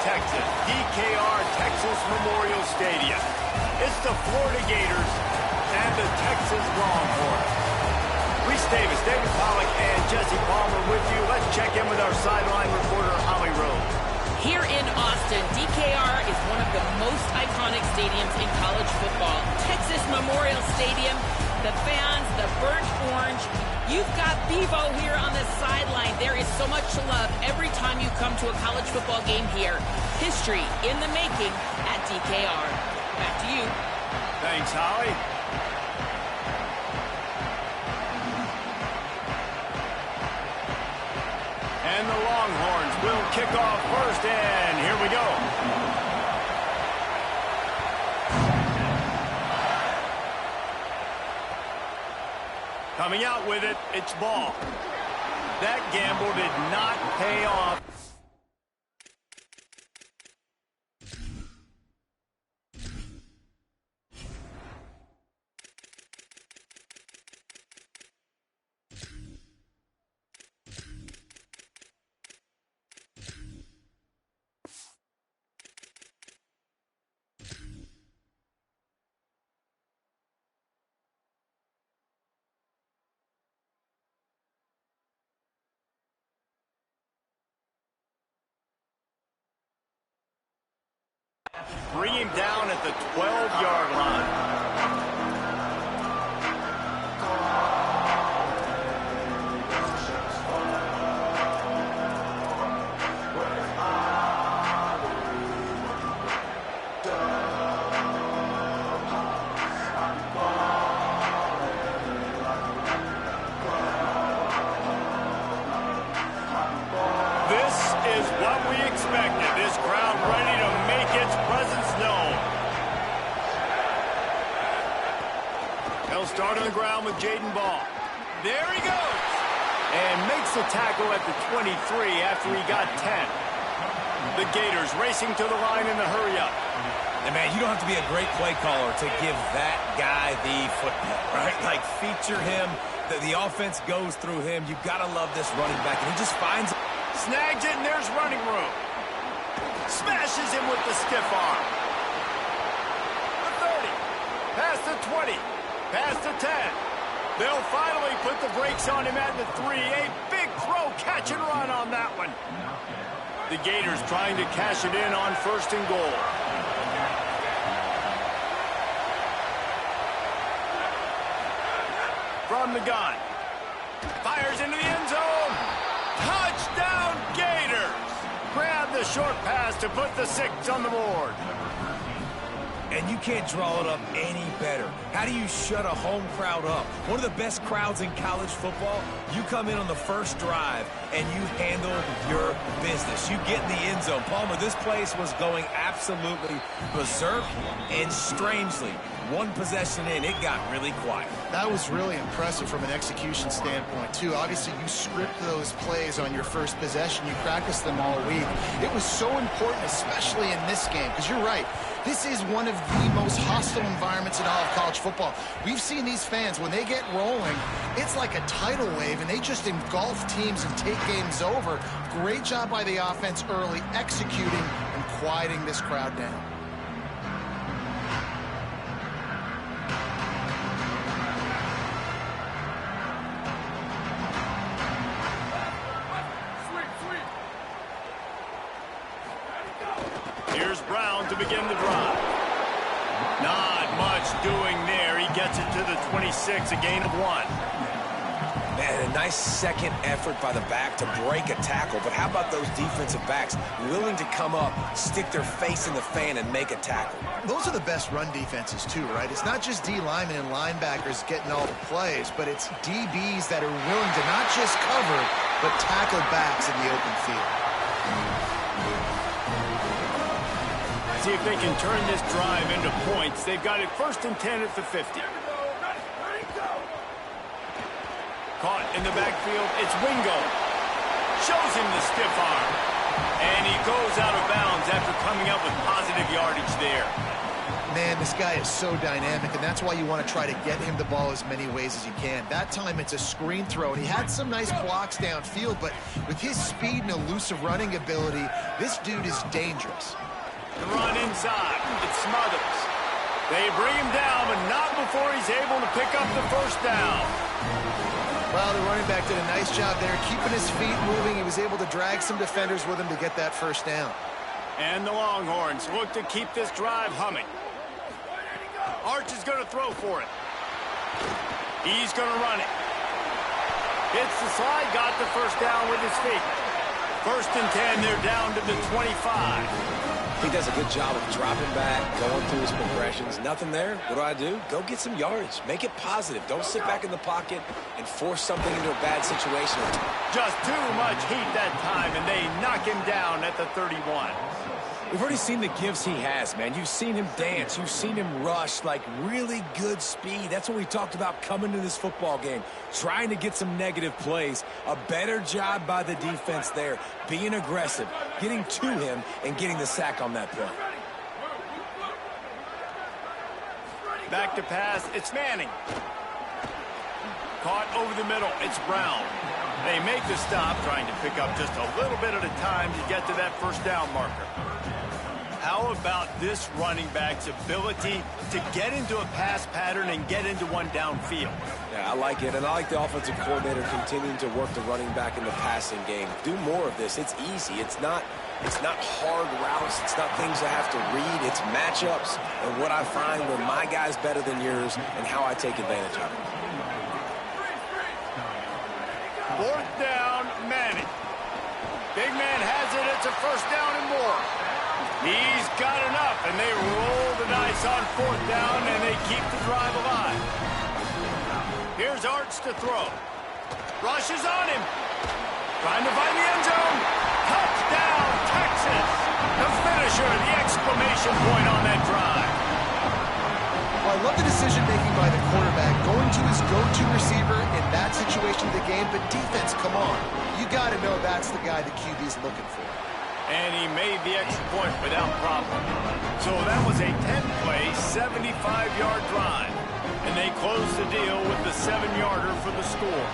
Texas, DKR Texas Memorial Stadium. It's the Florida Gators and the Texas Longhorns. Reese Davis, David Pollack, and Jesse Palmer with you. Let's check in with our sideline reporter, Holly Rose. Here in Austin, DKR is one of the most iconic stadiums in college football. Texas Memorial Stadium, the fans, the burnt orange. You've got Bevo here on the sideline. There is so much to love every time you come to a college football game here. History in the making at DKR. Back to you. Thanks, Holly. And the Longhorns will kick off first, and here we go. Coming out with it, it's ball. That gamble did not pay off. Bring him down at the 12-yard line. This is what we expected. This crowd ready to make its presence known. They'll start on the ground with Jaden Ball. There he goes. And makes the tackle at the 23 after he got 10. The Gators racing to the line in the hurry-up. And, man, you don't have to be a great play caller to give that guy the football, right? Like, feature him. The offense goes through him. You've got to love this running back. And he just finds it. Snags it, and there's running room. Smashes him with the stiff arm. The 30. Past the 20. Past the 10. They'll finally put the brakes on him at the 3. A big throw, catch and run on that one. The Gators trying to cash it in on 1st and goal. From the gun. Fires into the end zone. Touchdown, Gators! Grab the short pass to put the 6 on the board. And you can't draw it up any better. How do you shut a home crowd up? One of the best crowds in college football, you come in on the first drive and you handle your business. You get in the end zone. Palmer, this place was going absolutely berserk, and strangely, one possession in, it got really quiet. That was really impressive from an execution standpoint, too. Obviously, you script those plays on your first possession. You practice them all week. It was so important, especially in this game, because you're right. This is one of the most hostile environments in all of college football. We've seen these fans, when they get rolling, it's like a tidal wave, and they just engulf teams and take games over. Great job by the offense early, executing and quieting this crowd down. Here's Brown to begin the drive. Not much doing there. He gets it to the 26, a gain of 1. Man, a nice second effort by the back to break a tackle. But how about those defensive backs willing to come up, stick their face in the fan, and make a tackle? Those are the best run defenses, too, right? It's not just D linemen and linebackers getting all the plays, but it's DBs that are willing to not just cover, but tackle backs in the open field. See if they can turn this drive into points. They've got it 1st and 10 at the 50. Caught in the backfield, it's Wingo. Shows him the stiff arm. And he goes out of bounds after coming up with positive yardage there. Man, this guy is so dynamic, and that's why you want to try to get him the ball as many ways as you can. That time, it's a screen throw, and he had some nice blocks downfield, but with his speed and elusive running ability, this dude is dangerous. The run inside. It smothers. They bring him down, but not before he's able to pick up the first down. Well, the running back did a nice job there, keeping his feet moving. He was able to drag some defenders with him to get that first down. And the Longhorns look to keep this drive humming. Arch is going to throw for it. He's going to run it. Hits the slide, got the first down with his feet. 1st and 10, they're down to the 25. He does a good job of dropping back, going through his progressions. Nothing there. What do? Go get some yardage. Make it positive. Don't sit back in the pocket and force something into a bad situation. Just too much heat that time, and they knock him down at the 31. We've already seen the gifts he has, man. You've seen him dance. You've seen him rush, like really good speed. That's what we talked about coming to this football game, trying to get some negative plays. A better job by the defense there, being aggressive, getting to him, and getting the sack on that play. Back to pass. It's Manning. Caught over the middle. It's Brown. They make the stop, trying to pick up just a little bit at a time to get to that first down marker. How about this running back's ability to get into a pass pattern and get into one downfield? Yeah, I like it, and I like the offensive coordinator continuing to work the running back in the passing game. Do more of this. It's easy. It's not hard routes. It's not things I have to read. It's matchups and what I find when my guy's better than yours and how I take advantage of it. 4th down, Manning. Big man has it. It's a first down and more. He's got enough, and they roll the dice on 4th down, and they keep the drive alive. Here's Arch to throw. Rushes on him. Trying to find the end zone. Touchdown, Texas. The finisher, the exclamation point on that drive. Well, I love the decision-making by the quarterback, going to his go-to receiver in that situation of the game, but defense, come on. You got to know that's the guy the QB's looking for. And he made the extra point without problem. So that was a 10-play, 75-yard drive. And they closed the deal with the 7-yarder for the score.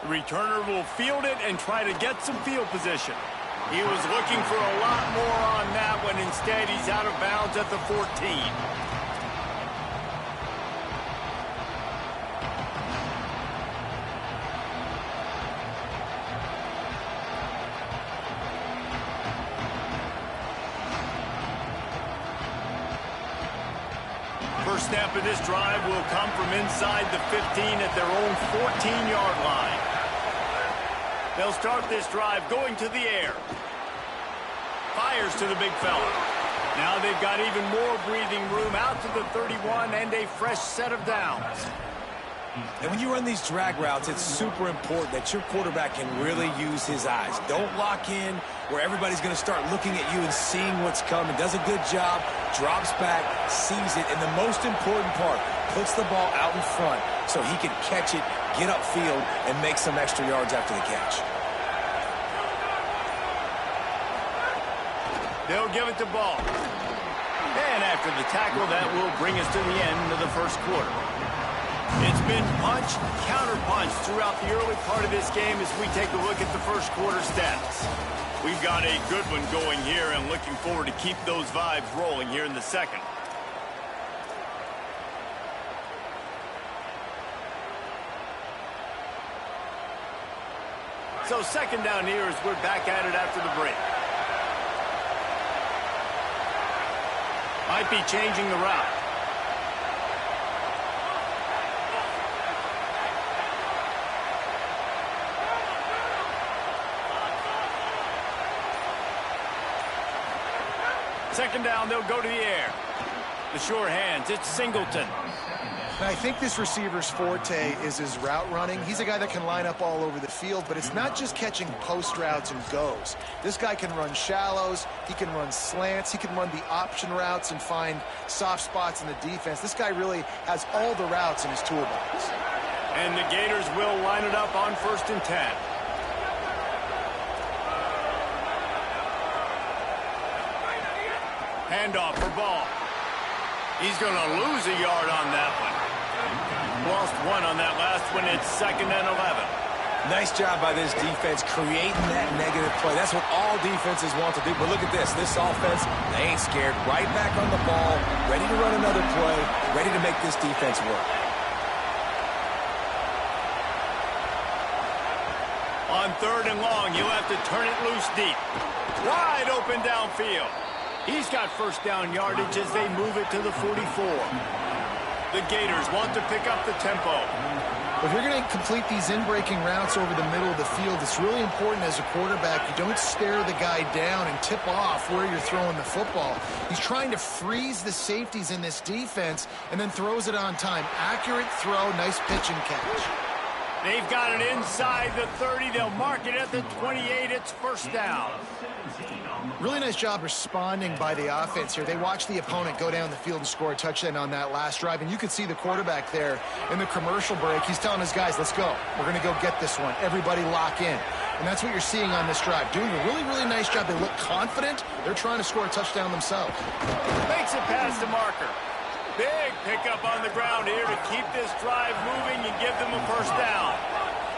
The returner will field it and try to get some field position. He was looking for a lot more on that when instead he's out of bounds at the 14. First snap of this drive will come from inside the 15 at their own 14-yard line. They'll start this drive going to the air. Fires to the big fella. Now they've got even more breathing room out to the 31 and a fresh set of downs. And when you run these drag routes, it's super important that your quarterback can really use his eyes. Don't lock in where everybody's going to start looking at you and seeing what's coming. Does a good job, drops back, sees it, and the most important part, puts the ball out in front so he can catch it, get upfield, and make some extra yards after the catch. They'll give it to Ball. And after the tackle, that will bring us to the end of the first quarter. It's been punch, counter-punch throughout the early part of this game as we take a look at the first quarter stats. We've got a good one going here and looking forward to keep those vibes rolling here in the second. So second down here as we're back at it after the break. Might be changing the route. Second down, they'll go to the air. The sure hands, it's Singleton. And I think this receiver's forte is his route running. He's a guy that can line up all over the field, but it's not just catching post routes and goes. This guy can run shallows, he can run slants, he can run the option routes and find soft spots in the defense. This guy really has all the routes in his toolbox. And the Gators will line it up on 1st and 10. Handoff for Ball. He's going to lose a yard on that one. Lost one on that last one. It's 2nd and 11. Nice job by this defense creating that negative play. That's what all defenses want to do. But look at this. This offense, they ain't scared. Right back on the ball, ready to run another play, ready to make this defense work. On 3rd and long, you'll have to turn it loose deep. Wide open downfield. He's got first down yardage as they move it to the 44. The Gators want to pick up the tempo. If you're going to complete these in-breaking routes over the middle of the field, it's really important as a quarterback you don't stare the guy down and tip off where you're throwing the football. He's trying to freeze the safeties in this defense and then throws it on time. Accurate throw, nice pitch and catch. They've got it inside the 30. They'll mark it at the 28. It's first down. Really nice job responding by the offense here. They watched the opponent go down the field and score a touchdown on that last drive, and you could see the quarterback there in the commercial break. He's telling his guys, let's go. We're going to go get this one. Everybody lock in. And that's what you're seeing on this drive. Doing a really, really nice job. They look confident. They're trying to score a touchdown themselves. Makes it past the marker. Big pickup on the ground here to keep this drive moving and give them a first down.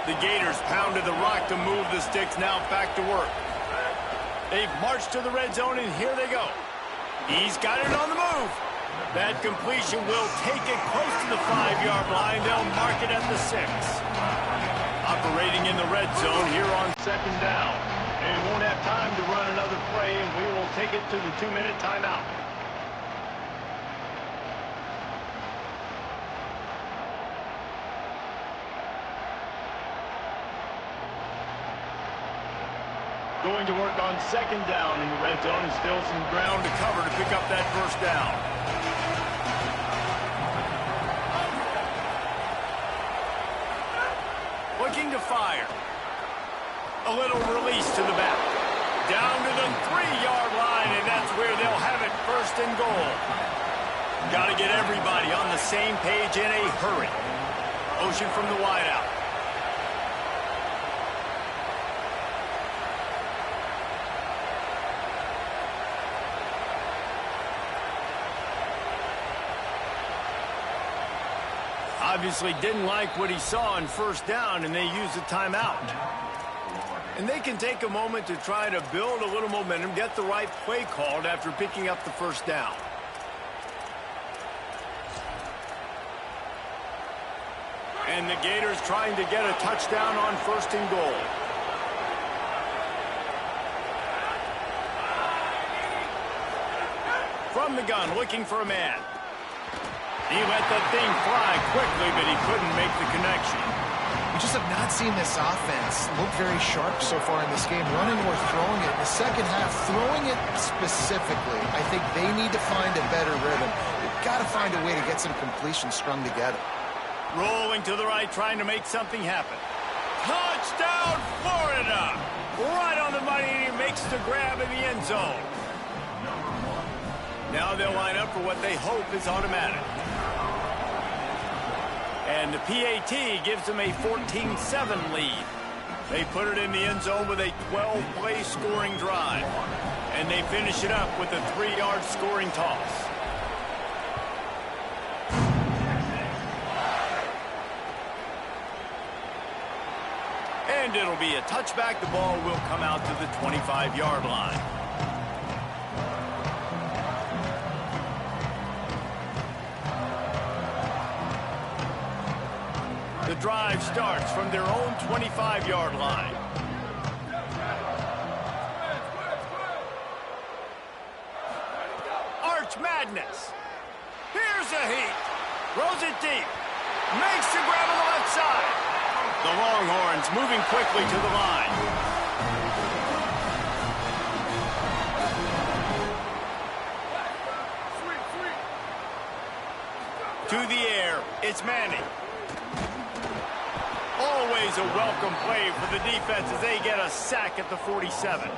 The Gators pounded the rock to move the sticks. Now back to work. They've marched to the red zone, and here they go. He's got it on the move. That completion will take it close to the 5-yard line. They'll mark it at the 6. Operating in the red zone here on 2nd down. They won't have time to run another play, and we will take it to the 2-minute timeout. Going to work on 2nd down in the red zone and still some ground to cover to pick up that first down. Looking to fire. A little release to the back. Down to the 3-yard line, and that's where they'll have it, 1st and goal. Got to get everybody on the same page in a hurry. Motion from the wideout. Obviously didn't like what he saw on 1st down, and they used a timeout. And they can take a moment to try to build a little momentum, get the right play called after picking up the first down. And the Gators trying to get a touchdown on 1st and goal. From the gun, looking for a man. He let that thing fly quickly, but he couldn't make the connection. We just have not seen this offense look very sharp so far in this game, running or throwing it. In the second half, throwing it specifically, I think they need to find a better rhythm. They've got to find a way to get some completions strung together. Rolling to the right, trying to make something happen. Touchdown, Florida! Right on the money, and he makes the grab in the end zone. Now they'll line up for what they hope is automatic. And the PAT gives them a 14-7 lead. They put it in the end zone with a 12-play scoring drive. And they finish it up with a 3-yard scoring toss. And it'll be a touchback. The ball will come out to the 25-yard line. The drive starts from their own 25-yard line. Arch Madness. Here's a heat. Throws it deep. Makes the grab on the left side. The Longhorns moving quickly to the line. To the air. It's Manning. Always a welcome play for the defense as they get a sack at the 47.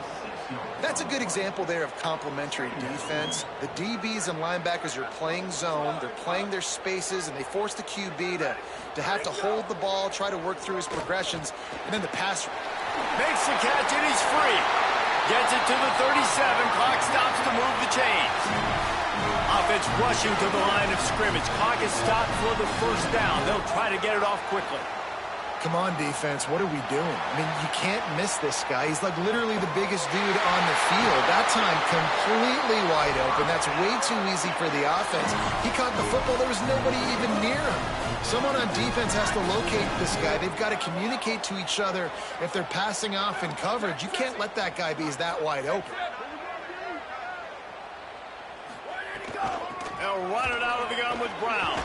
That's a good example there of complementary defense. The DBs and linebackers are playing zone, they're playing their spaces, and they force the QB to have to hold the ball, try to work through his progressions, and then the pass. Makes the catch, and he's free. Gets it to the 37. Clock stops to move the chains. Offense rushing to the line of scrimmage. Clock is stopped for the first down. They'll try to get it off quickly. Come on, defense. What are we doing? I mean, you can't miss this guy. He's like literally the biggest dude on the field. That time, completely wide open. That's way too easy for the offense. He caught the football. There was nobody even near him. Someone on defense has to locate this guy. They've got to communicate to each other if they're passing off in coverage. You can't let that guy be that wide open. They'll run it out of the gun with Brown.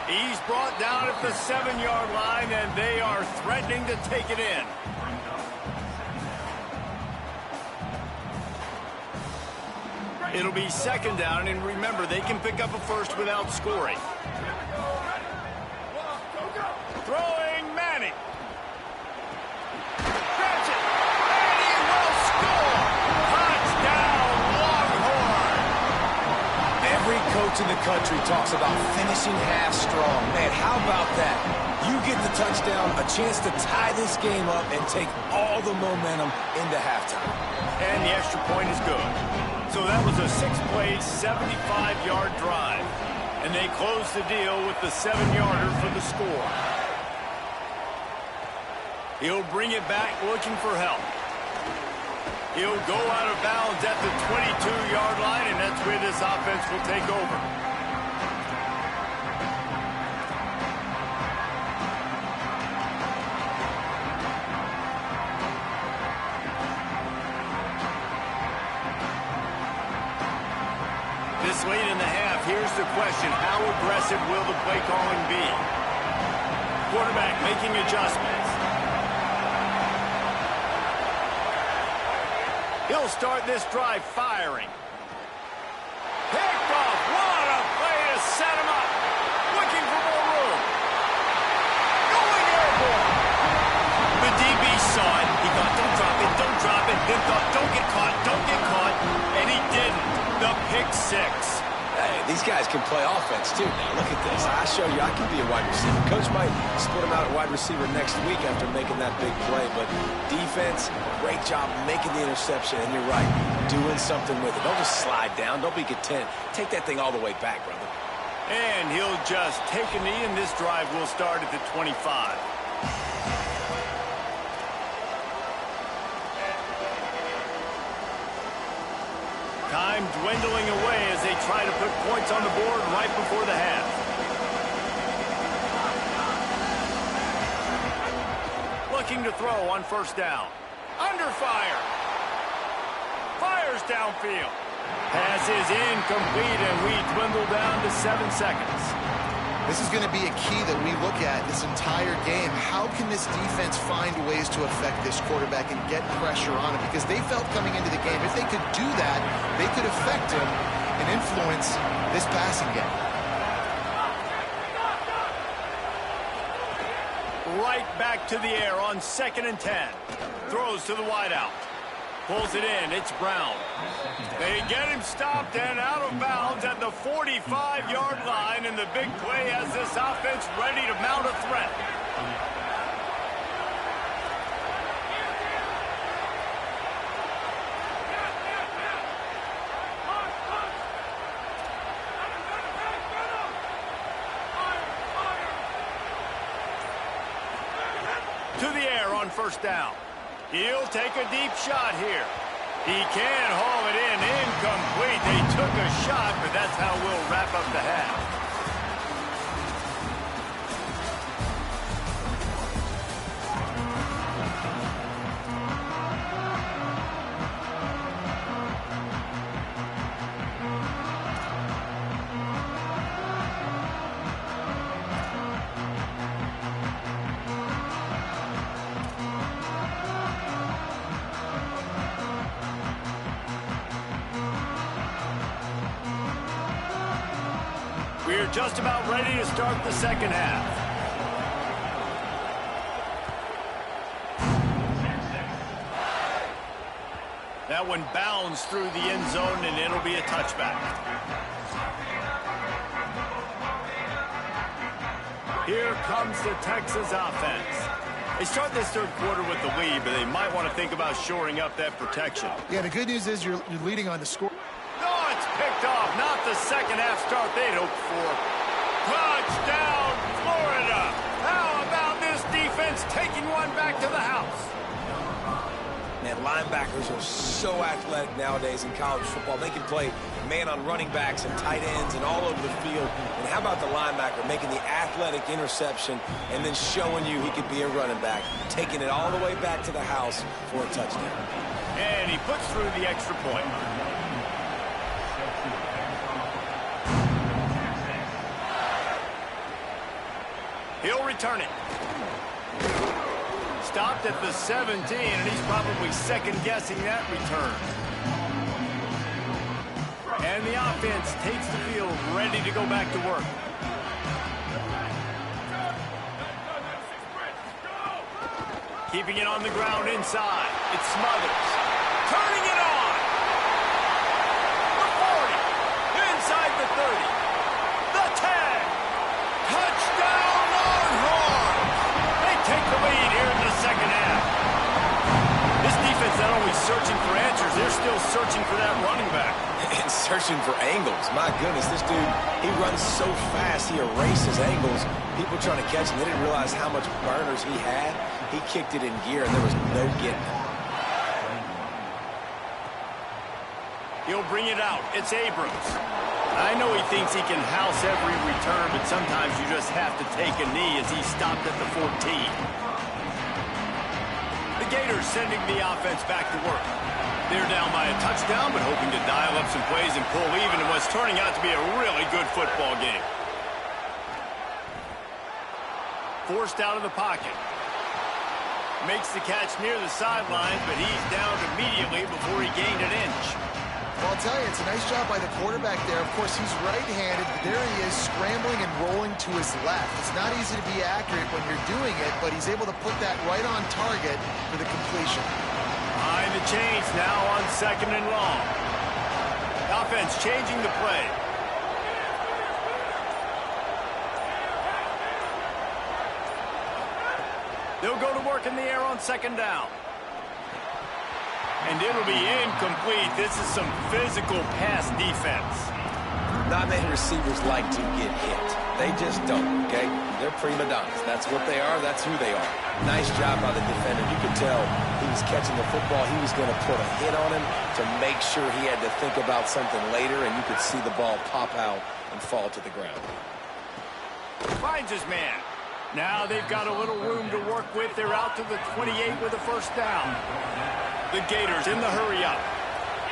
He's brought down at the 7-yard line, and they are threatening to take it in. It'll be second down, and remember, they can pick up a first without scoring. Throwing Manning. Grabs it, and he will score. Touchdown, Longhorn. Every coach in the country talks about finishing half strong. Man, how about that? You get the touchdown, a chance to tie this game up and take all the momentum into halftime. And the extra point is good. So that was a 6-play, 75-yard drive. And they close the deal with the 7-yarder for the score. He'll bring it back looking for help. He'll go out of bounds at the 22-yard line, and that's where this offense will take over. This late in the half, here's the question. How aggressive will the play calling be? Quarterback making adjustments. He'll start this drive firing. Picked off. What a play to set him up. Looking for more room. Going airborne. The DB saw it. He thought, don't drop it, don't drop it. Then thought, don't get caught, don't get caught. And he didn't. The pick six. Hey, these guys can play offense, too. Now, look at this. I show you I can be a wide receiver. Coach might split him out at wide receiver next week after making that big play. But defense, great job making the interception. And you're right, doing something with it. Don't just slide down. Don't be content. Take that thing all the way back, brother. And he'll just take a knee, and this drive will start at the 25. Time dwindling away as they try to put points on the board right before the half. Looking to throw on first down. Under fire. Fires downfield. Pass is incomplete, and we dwindle down to 7 seconds. This is going to be a key that we look at this entire game. How can this defense find ways to affect this quarterback and get pressure on him? Because they felt coming into the game, if they could do that, they could affect him and influence this passing game. Right back to the air on 2nd and 10. Throws to the wideout. Pulls it in. It's Brown. They get him stopped and out of bounds at the 45-yard line, and the big play has this offense ready to mount a threat. To the air on first down. He'll take a deep shot here. He can haul it in. Incomplete. They took a shot, but that's how we'll wrap up the half. We're just about ready to start the second half. That one bounds through the end zone, and it'll be a touchback. Here comes the Texas offense. They start this third quarter with the lead, but they might want to think about shoring up that protection. Yeah, the good news is you're leading on the score. No, it's picked off. Not the second half start they'd hoped for. Touchdown, Florida. How about this defense taking one back to the house? Man, linebackers are so athletic nowadays in college football. They can play man on running backs and tight ends and all over the field. And how about the linebacker making the athletic interception and then showing you he could be a running back, taking it all the way back to the house for a touchdown. And he puts through the extra point. He'll return it. Stopped at the 17, and he's probably second-guessing that return. And the offense takes the field, ready to go back to work. Keeping it on the ground inside. It's Smothers. Turning it on. The 40. Inside the 30. The 10. Touchdown Longhorns. They take the lead here in the second half. This defense not only searching for answers, they're still searching for that running back. And searching for angles. My goodness, this dude, he runs so fast, he erases angles. People trying to catch him, they didn't realize how much burners he had. He kicked it in gear, and there was no getting it. He'll bring it out. It's Abrams. I know he thinks he can house every return, but sometimes you just have to take a knee as he stopped at the 14. The Gators sending the offense back to work. They're down by a touchdown, but hoping to dial up some plays and pull even in what's turning out to be a really good football game. Forced out of the pocket. Makes the catch near the sidelines, but he's down immediately before he gained an inch. Well, I'll tell you, it's a nice job by the quarterback there. Of course, he's right-handed, but there he is scrambling and rolling to his left. It's not easy to be accurate when you're doing it, but he's able to put that right on target for the completion. Behind the chains now on second and long. Offense changing the play. They'll go to work in the air on second down. And it'll be incomplete. This is some physical pass defense. Not many receivers like to get hit. They just don't, okay? They're prima donnas. That's what they are. That's who they are. Nice job by the defender. You could tell he was catching the football. He was going to put a hit on him to make sure he had to think about something later, and you could see the ball pop out and fall to the ground. Finds his man. Now they've got a little room to work with. They're out to the 28 with a first down. The Gators in the hurry-up.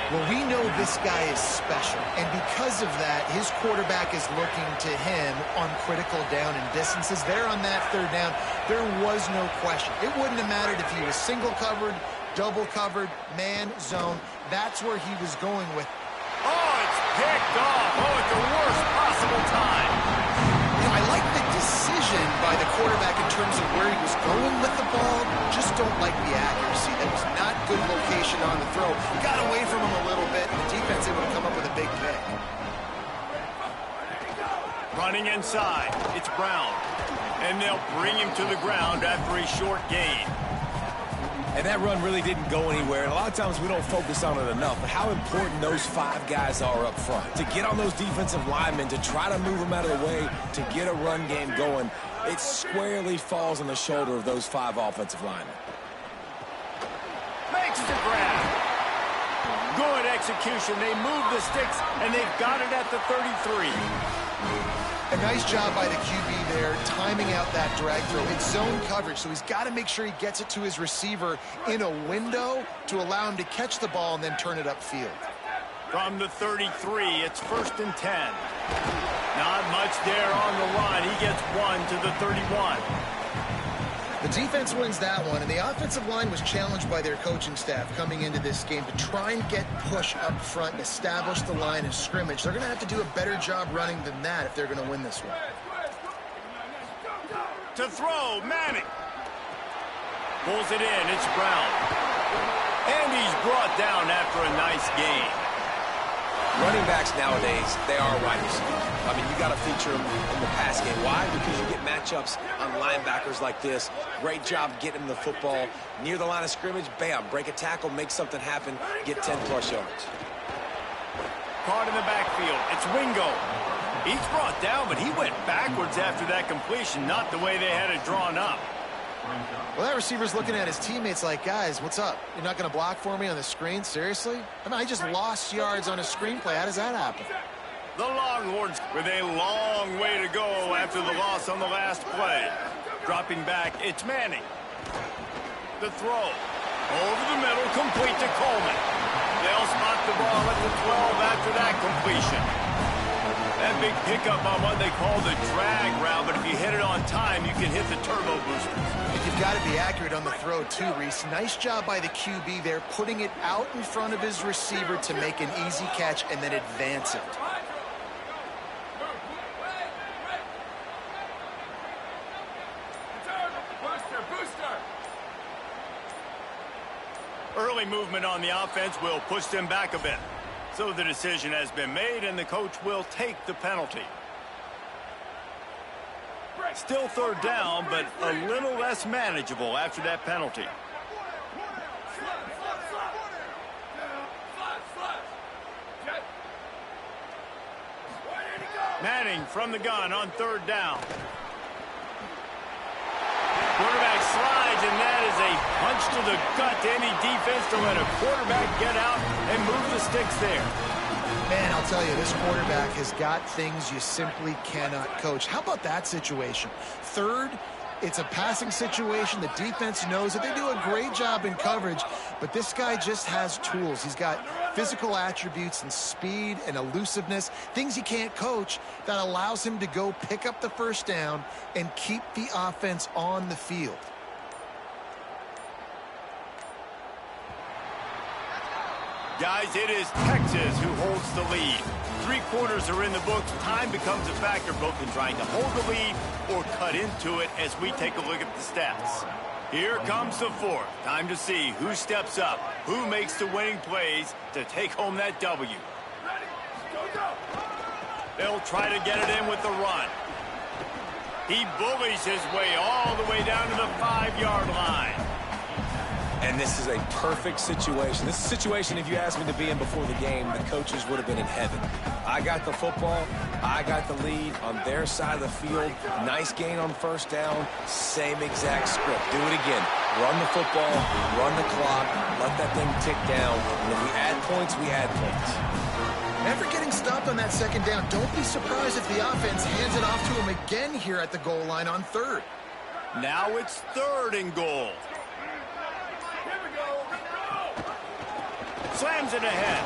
Well, we know this guy is special, and because of that, his quarterback is looking to him on critical down and distances. There on that third down, there was no question. It wouldn't have mattered if he was single covered, double covered, man, zone. That's where he was going with. Oh, it's picked off. Oh, at the worst possible time. I like the decision by the quarterback in terms of where he was going with the ball. Just don't like the accuracy. That was not good location on the throw. Got away from him a little bit, and the defense able to come up with a big pick. Running inside. It's Brown. And they'll bring him to the ground after a short gain. And that run really didn't go anywhere. And a lot of times we don't focus on it enough. But how important those five guys are up front. To get on those defensive linemen, to try to move them out of the way, to get a run game going, it squarely falls on the shoulder of those five offensive linemen. Makes the grab. Good execution. They move the sticks, and they've got it at the 33. A nice job by the QB there, timing out that drag throw. It's zone coverage, so he's got to make sure he gets it to his receiver in a window to allow him to catch the ball and then turn it upfield. From the 33, it's 1st and 10. Not much there on the line. He gets one to the 31. The defense wins that one, and the offensive line was challenged by their coaching staff coming into this game to try and get push up front and establish the line of scrimmage. They're going to have to do a better job running than that if they're going to win this one. To throw, Manning. Pulls it in, it's Brown. And he's brought down after a nice gain. Running backs nowadays, they are wide receivers. I mean, you got to feature them in the pass game. Why? Because you get matchups on linebackers like this. Great job getting them the football near the line of scrimmage. Bam, break a tackle, make something happen, get 10-plus yards. Caught in the backfield. It's Wingo. He's brought down, but he went backwards after that completion, not the way they had it drawn up. Well, that receiver's looking at his teammates like, guys, what's up? You're not going to block for me on the screen? Seriously? I mean, I just lost yards on a screenplay. How does that happen? The Longhorns with a long way to go after the loss on the last play. Dropping back, it's Manning. The throw. Over the middle, complete to Coleman. They'll spot the ball at the 12 after that completion. That big pickup on what they call the drag route, but if you hit it on time, you can hit the turbo boosters. And you've got to be accurate on the throw, too, Reese. Nice job by the QB there, putting it out in front of his receiver to make an easy catch and then advance it. Early movement on the offense will push them back a bit. So the decision has been made, and the coach will take the penalty. Still third down, but a little less manageable after that penalty. Manning from the gun on third down. Quarterback slides, and that is a punch to the gut to any defense to let a quarterback get out and move the sticks there. Man, I'll tell you, this quarterback has got things you simply cannot coach. How about that situation? Third, it's a passing situation. The defense knows that they do a great job in coverage, but this guy just has tools. He's got physical attributes and speed and elusiveness, things he can't coach, that allows him to go pick up the first down and keep the offense on the field. Guys, it is Texas who holds the lead. 3 quarters are in the books. Time becomes a factor both in trying to hold the lead or cut into it as we take a look at the stats. Here comes the fourth. Time to see who steps up, who makes the winning plays to take home that W. They'll try to get it in with the run. He bullies his way all the way down to the 5-yard line. And this is a perfect situation. This is a situation, if you asked me to be in before the game, the coaches would have been in heaven. I got the football. I got the lead on their side of the field. Nice gain on first down. Same exact script. Do it again. Run the football, run the clock, let that thing tick down. And if we add points, we add points. After getting stopped on that second down, don't be surprised if the offense hands it off to him again here at the goal line on third. Now it's third and goal. Slams it ahead.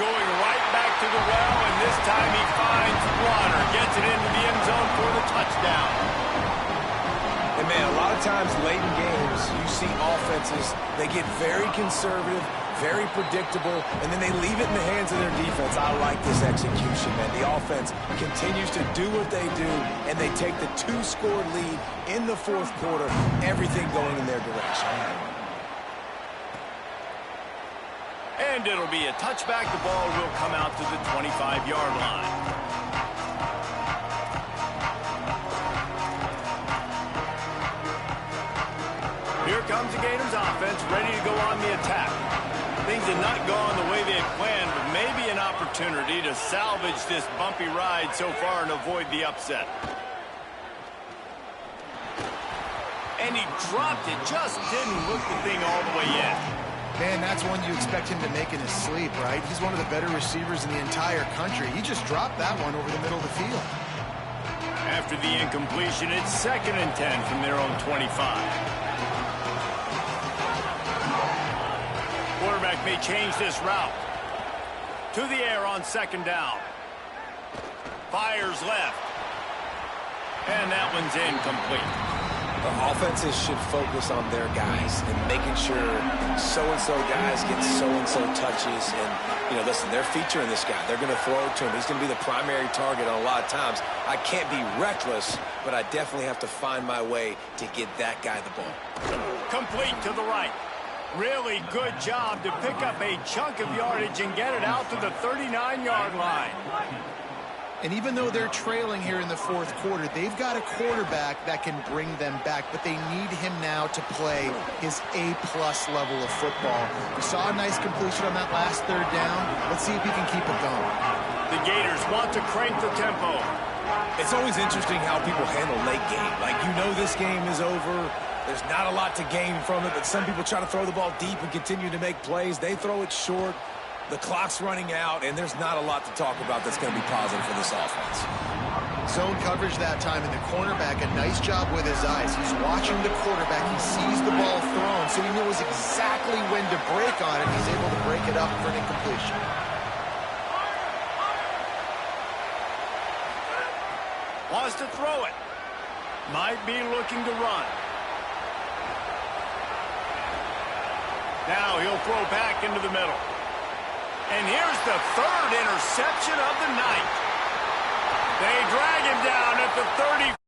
Going right back to the well, and this time he finds Bronner. Gets it into the end zone for the touchdown. And, man, a lot of times late in games, you see offenses, they get very conservative, very predictable, and then they leave it in the hands of their defense. I like this execution, man. The offense continues to do what they do, and they take the 2-score lead in the fourth quarter, everything going in their direction. And it'll be a touchback. The ball will come out to the 25-yard line. Here comes the Gators offense, ready to go on the attack. Things have not gone the way they had planned, but maybe an opportunity to salvage this bumpy ride so far and avoid the upset. And he dropped it, just didn't look the thing all the way in. Man, that's one you expect him to make in his sleep, right? He's one of the better receivers in the entire country. He just dropped that one over the middle of the field. After the incompletion, it's 2nd and 10 from their own 25. Quarterback may change this route. To the air on 2nd down. Fires left. And that one's incomplete. The offenses should focus on their guys and making sure so-and-so guys get so-and-so touches. And, you know, listen, they're featuring this guy. They're going to throw it to him. He's going to be the primary target on a lot of times. I can't be reckless, but I definitely have to find my way to get that guy the ball. Complete to the right. Really good job to pick up a chunk of yardage and get it out to the 39-yard line. And even though they're trailing here in the fourth quarter, they've got a quarterback that can bring them back, but they need him now to play his A-plus level of football. We saw a nice completion on that last third down. Let's see if he can keep it going. The Gators want to crank the tempo. It's always interesting how people handle late game. Like, you know this game is over. There's not a lot to gain from it, but some people try to throw the ball deep and continue to make plays. They throw it short. The clock's running out, and there's not a lot to talk about that's going to be positive for this offense. Zone coverage that time, and the cornerback, a nice job with his eyes. He's watching the quarterback. He sees the ball thrown, so he knows exactly when to break on it. He's able to break it up for an incompletion. Wants to throw it. Might be looking to run. Now he'll throw back into the middle. And here's the third interception of the night. They drag him down at the 30.